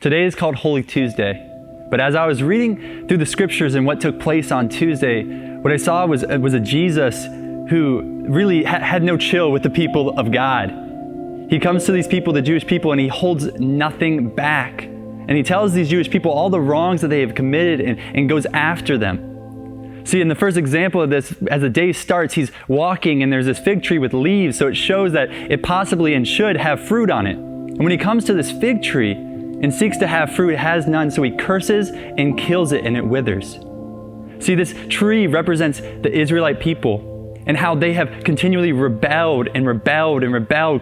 Today is called Holy Tuesday, but as I was reading through the scriptures and what took place on Tuesday, what I saw was a Jesus who really had no chill with the people of God. He comes to these people, the Jewish people, and he holds nothing back. And he tells these Jewish people all the wrongs that they have committed and goes after them. See, in the first example of this, as the day starts, he's walking and there's this fig tree with leaves, so it shows that it possibly and should have fruit on it. And when he comes to this fig tree and seeks to have fruit, it has none, so he curses and kills it and it withers. See, this tree represents the Israelite people and how they have continually rebelled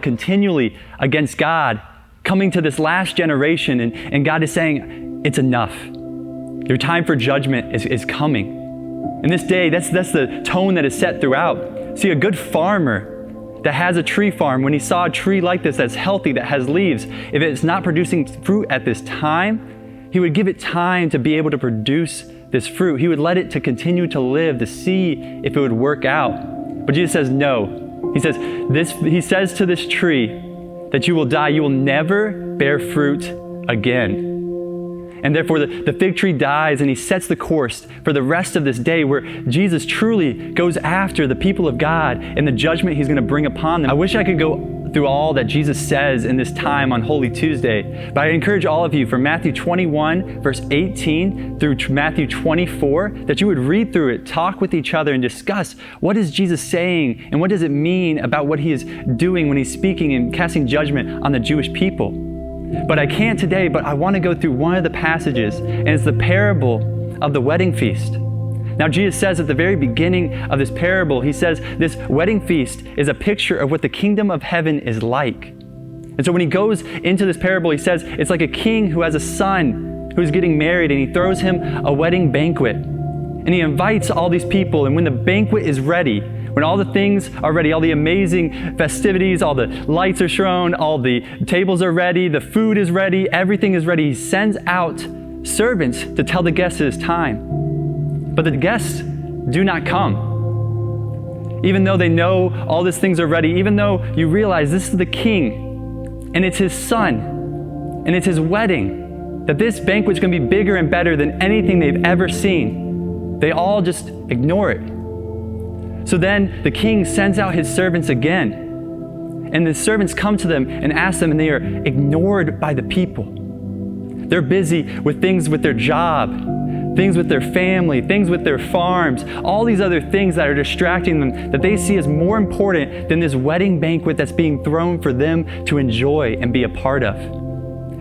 continually against God, coming to this last generation, and God is saying, it's enough. Your time for judgment is coming. And this day, that's the tone that is set throughout. See, a good farmer that has a tree farm, when he saw a tree like this that's healthy, that has leaves, if it's not producing fruit at this time, he would give it time to be able to produce this fruit. He would let it to continue to live, to see if it would work out. But Jesus says no. He says to this tree that you will die, you will never bear fruit again. And therefore the fig tree dies, and he sets the course for the rest of this day where Jesus truly goes after the people of God and the judgment he's going to bring upon them. I wish I could go through all that Jesus says in this time on Holy Tuesday, but I encourage all of you from Matthew 21, verse 18 through Matthew 24, that you would read through it, talk with each other, and discuss what is Jesus saying and what does it mean about what he is doing when he's speaking and casting judgment on the Jewish people. But I can't today, but I want to go through one of the passages, and it's the parable of the wedding feast. Now, Jesus says at the very beginning of this parable, he says this wedding feast is a picture of what the kingdom of heaven is like. And so when he goes into this parable, he says it's like a king who has a son who's getting married, and he throws him a wedding banquet. And he invites all these people, and when the banquet is ready, when all the things are ready, all the amazing festivities, all the lights are shown, all the tables are ready, the food is ready, everything is ready, he sends out servants to tell the guests it is time. But the guests do not come. Even though they know all these things are ready, even though you realize this is the king, and it's his son, and it's his wedding, that this banquet's going to be bigger and better than anything they've ever seen, they all just ignore it. So then the king sends out his servants again, and the servants come to them and ask them, and they are ignored by the people. They're busy with things with their job, things with their family, things with their farms, all these other things that are distracting them that they see as more important than this wedding banquet that's being thrown for them to enjoy and be a part of.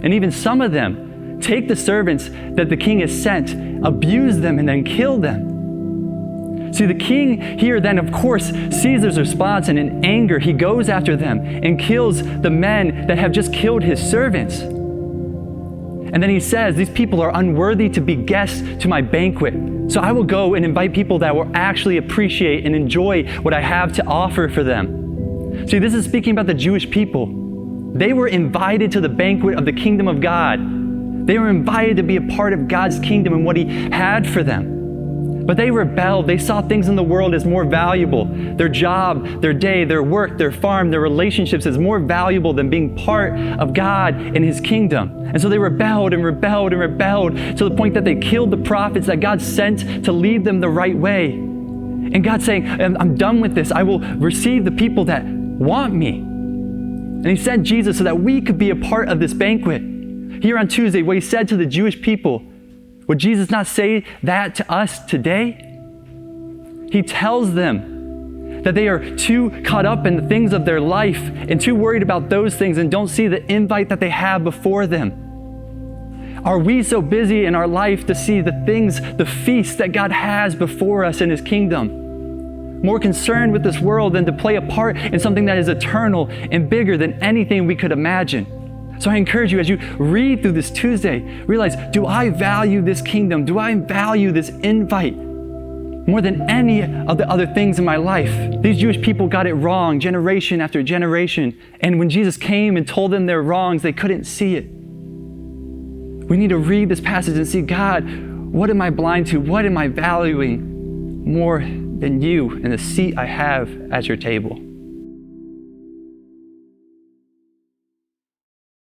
And even some of them take the servants that the king has sent, abuse them, and then kill them. See, the king here then, of course, sees his response, and in anger, he goes after them and kills the men that have just killed his servants. And then he says, these people are unworthy to be guests to my banquet. So I will go and invite people that will actually appreciate and enjoy what I have to offer for them. See, this is speaking about the Jewish people. They were invited to the banquet of the kingdom of God. They were invited to be a part of God's kingdom and what he had for them. But they rebelled. They saw things in the world as more valuable. Their job, their day, their work, their farm, their relationships is more valuable than being part of God and his kingdom. And so they rebelled to the point that they killed the prophets that God sent to lead them the right way. And God's saying, I'm done with this. I will receive the people that want me. And he sent Jesus so that we could be a part of this banquet. Here on Tuesday, what he said to the Jewish people, would Jesus not say that to us today? He tells them that they are too caught up in the things of their life and too worried about those things and don't see the invite that they have before them. Are we so busy in our life to see the things, the feasts that God has before us in his kingdom? More concerned with this world than to play a part in something that is eternal and bigger than anything we could imagine. So I encourage you, as you read through this Tuesday, realize, do I value this kingdom? Do I value this invite more than any of the other things in my life? These Jewish people got it wrong generation after generation. And when Jesus came and told them their wrongs, they couldn't see it. We need to read this passage and see, God, what am I blind to? What am I valuing more than you and the seat I have at your table?